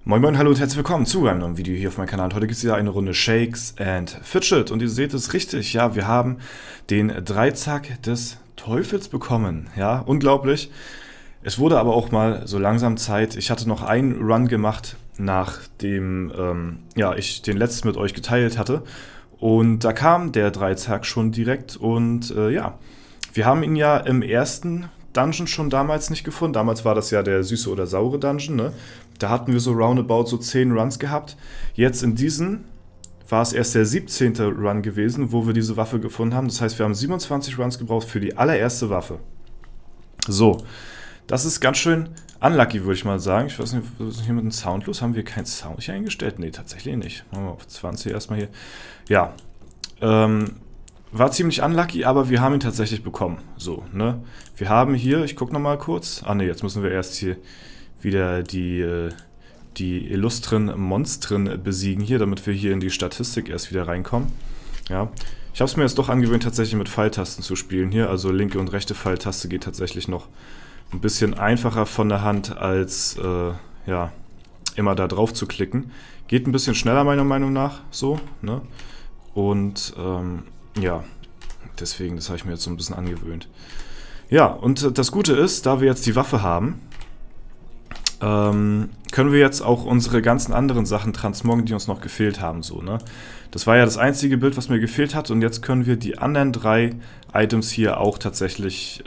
Moin Moin, hallo und herzlich willkommen zu einem neuen Video hier auf meinem Kanal. Heute gibt es wieder eine Runde Shakes and Fidget und ihr seht es richtig, ja, wir haben den Dreizack des Teufels bekommen, ja, unglaublich. Es wurde aber auch mal so langsam Zeit. Ich hatte noch einen Run gemacht, nachdem ich den letzten mit euch geteilt hatte und da kam der Dreizack schon direkt und wir haben ihn ja im ersten Dungeon schon damals nicht gefunden. Damals war das ja der süße oder saure Dungeon, ne? Da hatten wir so roundabout so 10 Runs gehabt. Jetzt in diesen war es erst der 17. Run gewesen, wo wir diese Waffe gefunden haben. Das heißt, wir haben 27 Runs gebraucht für die allererste Waffe. So, das ist ganz schön unlucky, würde ich mal sagen. Ich weiß nicht, was ist hier mit dem Sound los? Haben wir keinen Sound hier eingestellt? Nee, tatsächlich nicht. Machen wir auf 20 erstmal hier. Ja, war ziemlich unlucky, aber wir haben ihn tatsächlich bekommen. So, ne? Wir haben hier, ich gucke nochmal kurz. Ah ne, jetzt müssen wir erst hier wieder die illustren Monstren besiegen hier, damit wir hier in die Statistik erst wieder reinkommen. Ja, ich habe es mir jetzt doch angewöhnt, tatsächlich mit Pfeiltasten zu spielen hier. Also linke und rechte Pfeiltaste geht tatsächlich noch ein bisschen einfacher von der Hand, als immer da drauf zu klicken. Geht ein bisschen schneller meiner Meinung nach, so, ne? Und deswegen, das habe ich mir jetzt so ein bisschen angewöhnt. Ja, und das Gute ist, da wir jetzt die Waffe haben, können wir jetzt auch unsere ganzen anderen Sachen transmoggen, die uns noch gefehlt haben, so, ne? Das war ja das einzige Bild, was mir gefehlt hat, und jetzt können wir die anderen 3 Items hier auch tatsächlich,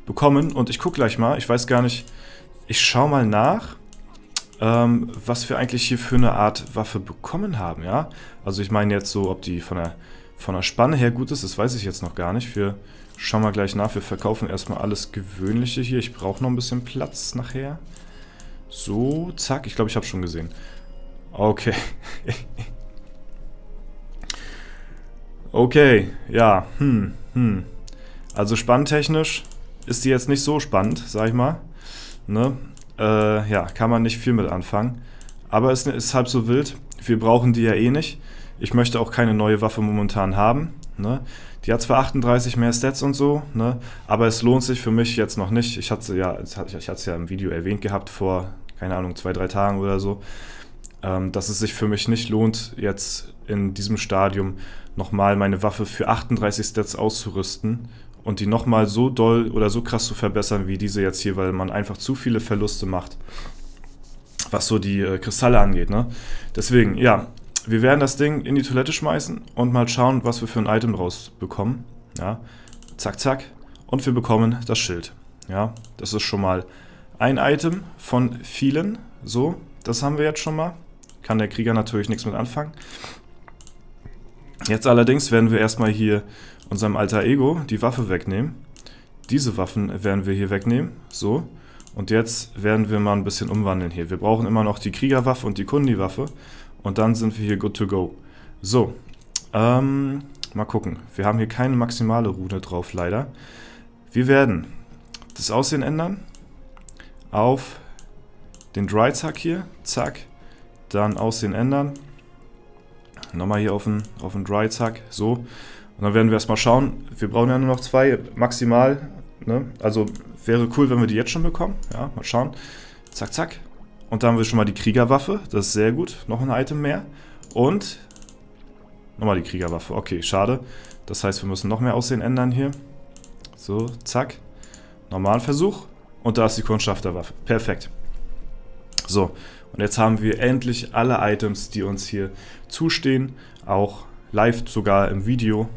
bekommen. Und ich gucke gleich mal, ich weiß gar nicht, ich schaue mal nach, was wir eigentlich hier für eine Art Waffe bekommen haben, ja? Also ich meine jetzt so, ob die von der Spanne her gut ist, das weiß ich jetzt noch gar nicht. Wir schauen mal gleich nach, wir verkaufen erstmal alles Gewöhnliche hier. Ich brauche noch ein bisschen Platz nachher. So, zack, ich glaube, ich habe schon gesehen. Okay. Okay, ja, Also spanntechnisch ist die jetzt nicht so spannend, sag ich mal. Ne? Kann man nicht viel mit anfangen. Aber es ist halb so wild. Wir brauchen die ja eh nicht. Ich möchte auch keine neue Waffe momentan haben. Ne? Die hat zwar 38 mehr Stats und so, ne? Aber es lohnt sich für mich jetzt noch nicht. Ich hatte es ja im Video erwähnt gehabt vor, keine Ahnung, 2-3 Tagen oder so, dass es sich für mich nicht lohnt, jetzt in diesem Stadium nochmal meine Waffe für 38 Stats auszurüsten und die nochmal so doll oder so krass zu verbessern wie diese jetzt hier, weil man einfach zu viele Verluste macht, was so die Kristalle angeht, ne? Deswegen, ja, wir werden das Ding in die Toilette schmeißen und mal schauen, was wir für ein Item rausbekommen. Ja, zack, zack. Und wir bekommen das Schild. Ja, das ist schon mal ein Item von vielen. So, das haben wir jetzt schon mal. Kann der Krieger natürlich nichts mit anfangen. Jetzt allerdings werden wir erstmal hier unserem Alter Ego die Waffe wegnehmen. Diese Waffen werden wir hier wegnehmen. So. Und jetzt werden wir mal ein bisschen umwandeln hier. Wir brauchen immer noch die Kriegerwaffe und die Kundi-Waffe. Und dann sind wir hier good to go. So, mal gucken. Wir haben hier keine maximale Rune drauf, leider. Wir werden das Aussehen ändern auf den Dreizack hier. Zack. Dann Aussehen ändern. Nochmal hier auf den Dreizack. So. Und dann werden wir erstmal schauen. Wir brauchen ja nur noch 2 maximal. Ne? Also wäre cool, wenn wir die jetzt schon bekommen. Ja, mal schauen. Zack, zack. Und dann haben wir schon mal die Kriegerwaffe, das ist sehr gut, noch ein Item mehr. Und nochmal die Kriegerwaffe, okay, schade. Das heißt, wir müssen noch mehr Aussehen ändern hier. So, zack. Normalen Versuch. Und da ist die Kundschafterwaffe, perfekt. So, und jetzt haben wir endlich alle Items, die uns hier zustehen, auch live sogar im Video,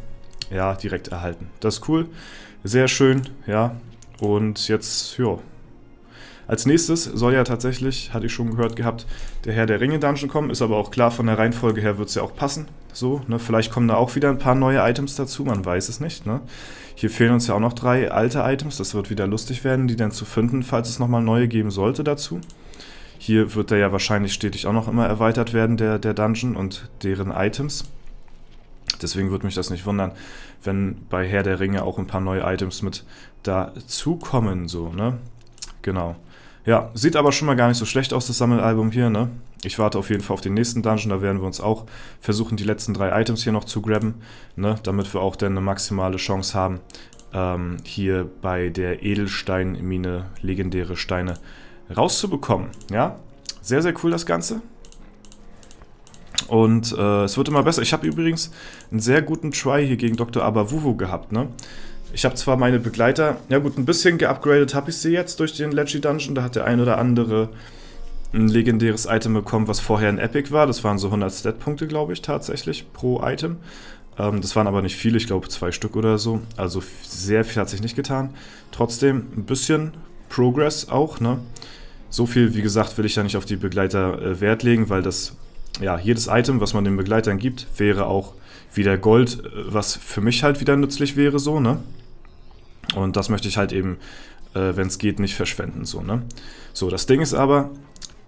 ja, direkt erhalten. Das ist cool, sehr schön, ja. Und jetzt, ja. Als nächstes soll ja tatsächlich, hatte ich schon gehört gehabt, der Herr der Ringe Dungeon kommen. Ist aber auch klar, von der Reihenfolge her wird es ja auch passen. So, ne? Vielleicht kommen da auch wieder ein paar neue Items dazu, man weiß es nicht. Ne? Hier fehlen uns ja auch noch 3 alte Items. Das wird wieder lustig werden, die dann zu finden, falls es nochmal neue geben sollte dazu. Hier wird der ja wahrscheinlich stetig auch noch immer erweitert werden, der Dungeon und deren Items. Deswegen würde mich das nicht wundern, wenn bei Herr der Ringe auch ein paar neue Items mit dazukommen. So, ne? Genau. Ja, sieht aber schon mal gar nicht so schlecht aus, das Sammelalbum hier, ne? Ich warte auf jeden Fall auf den nächsten Dungeon, da werden wir uns auch versuchen, die letzten 3 Items hier noch zu grabben, ne? Damit wir auch dann eine maximale Chance haben, hier bei der Edelsteinmine legendäre Steine rauszubekommen, ja? Sehr, sehr cool das Ganze. Und es wird immer besser. Ich habe übrigens einen sehr guten Try hier gegen Dr. Abavuvu gehabt, ne? Ich habe zwar meine Begleiter, ja gut, ein bisschen geupgradet habe ich sie jetzt durch den Leggy Dungeon. Da hat der ein oder andere ein legendäres Item bekommen, was vorher ein Epic war. Das waren so 100 Stat-Punkte, glaube ich, tatsächlich pro Item. Das waren aber nicht viele, ich glaube 2 Stück oder so. Also sehr viel hat sich nicht getan. Trotzdem ein bisschen Progress auch, ne? So viel, wie gesagt, will ich ja nicht auf die Begleiter Wert legen, weil das, ja, jedes Item, was man den Begleitern gibt, wäre auch wieder Gold, was für mich halt wieder nützlich wäre, so, ne? Und das möchte ich halt eben, wenn es geht, nicht verschwenden, so, ne? So, das Ding ist aber,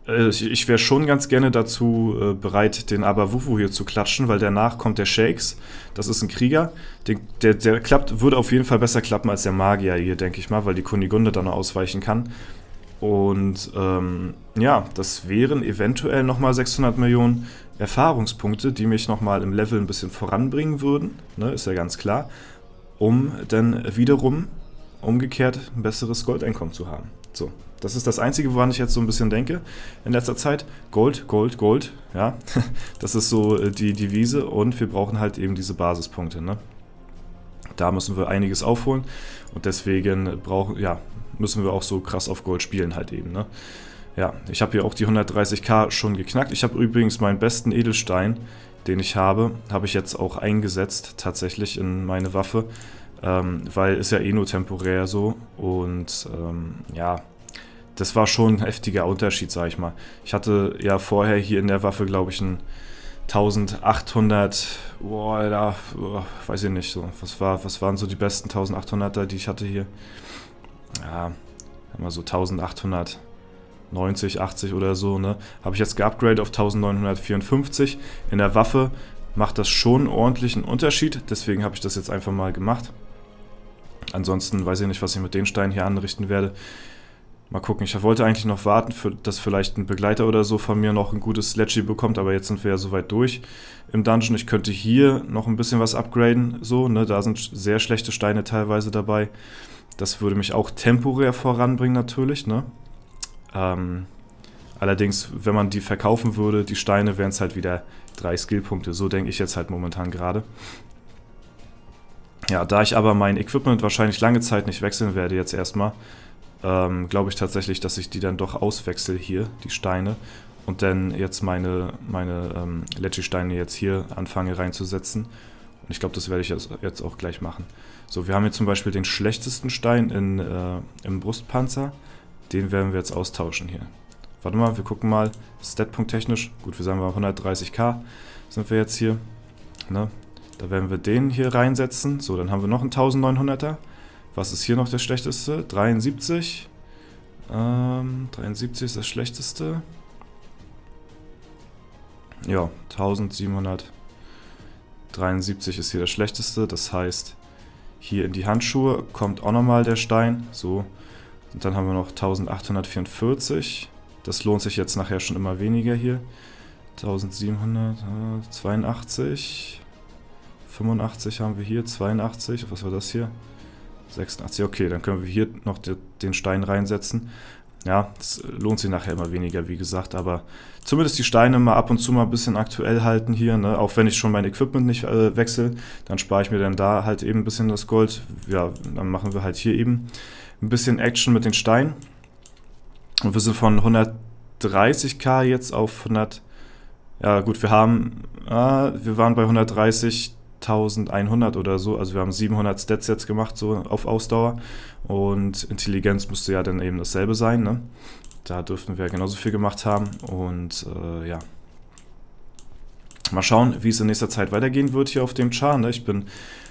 ich wäre schon ganz gerne dazu bereit, den Abavuvu hier zu klatschen, weil danach kommt der Shakes. Das ist ein Krieger. Der klappt, würde auf jeden Fall besser klappen als der Magier hier, denke ich mal, weil die Kunigunde dann noch ausweichen kann. Und ja, das wären eventuell nochmal 600 Millionen Erfahrungspunkte, die mich nochmal im Level ein bisschen voranbringen würden, ne, ist ja ganz klar, um dann wiederum umgekehrt ein besseres Goldeinkommen zu haben. So, das ist das Einzige, woran ich jetzt so ein bisschen denke in letzter Zeit. Gold, Gold, Gold, ja, das ist so die Devise und wir brauchen halt eben diese Basispunkte, ne. Da müssen wir einiges aufholen und deswegen müssen wir auch so krass auf Gold spielen halt eben, ne. Ja, ich habe hier auch die 130k schon geknackt. Ich habe übrigens meinen besten Edelstein, den ich habe ich jetzt auch eingesetzt tatsächlich in meine Waffe, weil ist ja eh nur temporär so und ja, das war schon ein heftiger Unterschied, sag ich mal. Ich hatte ja vorher hier in der Waffe, glaube ich, ein 1800, weiß ich nicht so, was waren so die besten 1800er, die ich hatte hier? Ja, immer so 1890, 80 oder so, ne? Habe ich jetzt geupgradet auf 1954. In der Waffe macht das schon einen ordentlichen Unterschied, deswegen habe ich das jetzt einfach mal gemacht. Ansonsten weiß ich nicht, was ich mit den Steinen hier anrichten werde. Mal gucken, ich wollte eigentlich noch warten, dass vielleicht ein Begleiter oder so von mir noch ein gutes Sledgy bekommt, aber jetzt sind wir ja soweit durch im Dungeon. Ich könnte hier noch ein bisschen was upgraden, so, ne? Da sind sehr schlechte Steine teilweise dabei. Das würde mich auch temporär voranbringen natürlich, ne? Allerdings, wenn man die verkaufen würde, die Steine, wären es halt wieder 3 Skillpunkte. So denke ich jetzt halt momentan gerade. Ja, da ich aber mein Equipment wahrscheinlich lange Zeit nicht wechseln werde jetzt erstmal, glaube ich tatsächlich, dass ich die dann doch auswechsel hier, die Steine. Und dann jetzt meine Leggy-Steine jetzt hier anfange reinzusetzen. Und ich glaube, das werde ich jetzt auch gleich machen. So, wir haben hier zum Beispiel den schlechtesten Stein im Brustpanzer. Den werden wir jetzt austauschen hier. Warte mal, wir gucken mal. Statpunkt technisch. Gut, wir sagen mal 130k sind wir jetzt hier. Ne? Da werden wir den hier reinsetzen. So, dann haben wir noch einen 1900er. Was ist hier noch der schlechteste? 73. 73 ist das schlechteste. Ja, 1773 ist hier das schlechteste. Das heißt, hier in die Handschuhe kommt auch nochmal der Stein. So. Und dann haben wir noch 1844. Das lohnt sich jetzt nachher schon immer weniger hier. 1782. 85 haben wir hier. 82. Was war das hier? 86. Okay, dann können wir hier noch den Stein reinsetzen. Ja, das lohnt sich nachher immer weniger, wie gesagt. Aber zumindest die Steine mal ab und zu mal ein bisschen aktuell halten hier. Ne? Auch wenn ich schon mein Equipment nicht wechsle, dann spare ich mir dann da halt eben ein bisschen das Gold. Ja, dann machen wir halt hier eben ein bisschen Action mit den Steinen. Und wir sind von 130k jetzt auf 100. Ja gut, wir waren bei 130.100 oder so. Also wir haben 700 Stats jetzt gemacht, so auf Ausdauer. Und Intelligenz müsste ja dann eben dasselbe sein, ne? Da dürften wir genauso viel gemacht haben. Und ja. Mal schauen, wie es in nächster Zeit weitergehen wird hier auf dem Char, ne? Ich bin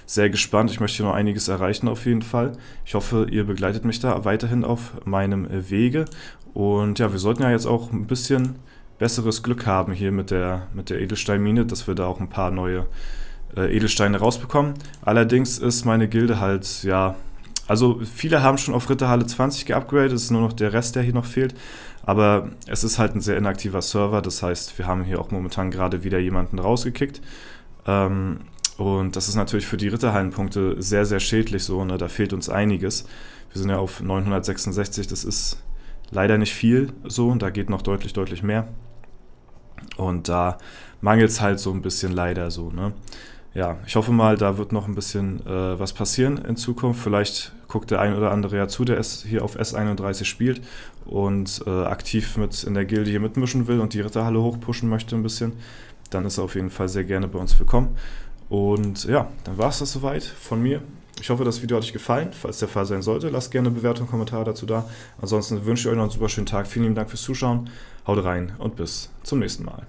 sehr gespannt. Ich möchte hier noch einiges erreichen auf jeden Fall. Ich hoffe, ihr begleitet mich da weiterhin auf meinem Wege. Und ja, wir sollten ja jetzt auch ein bisschen besseres Glück haben hier mit der Edelsteinmine, dass wir da auch ein paar neue Edelsteine rausbekommen. Allerdings ist meine Gilde halt, ja, Also viele haben schon auf Ritterhalle 20 geupgradet, es ist nur noch der Rest, der hier noch fehlt. Aber es ist halt ein sehr inaktiver Server, das heißt, wir haben hier auch momentan gerade wieder jemanden rausgekickt. Und das ist natürlich für die Ritterhallenpunkte sehr, sehr schädlich so, ne? Da fehlt uns einiges. Wir sind ja auf 966, das ist leider nicht viel so, und da geht noch deutlich, deutlich mehr. Und da mangelt es halt so ein bisschen leider so, ne? Ja, ich hoffe mal, da wird noch ein bisschen was passieren in Zukunft. Vielleicht guckt der ein oder andere ja zu, der hier auf S31 spielt und aktiv mit in der Gilde hier mitmischen will und die Ritterhalle hochpushen möchte ein bisschen. Dann ist er auf jeden Fall sehr gerne bei uns willkommen. Und ja, dann war es das soweit von mir. Ich hoffe, das Video hat euch gefallen. Falls der Fall sein sollte, lasst gerne eine Bewertung und Kommentare dazu da. Ansonsten wünsche ich euch noch einen super schönen Tag. Vielen lieben Dank fürs Zuschauen. Haut rein und bis zum nächsten Mal.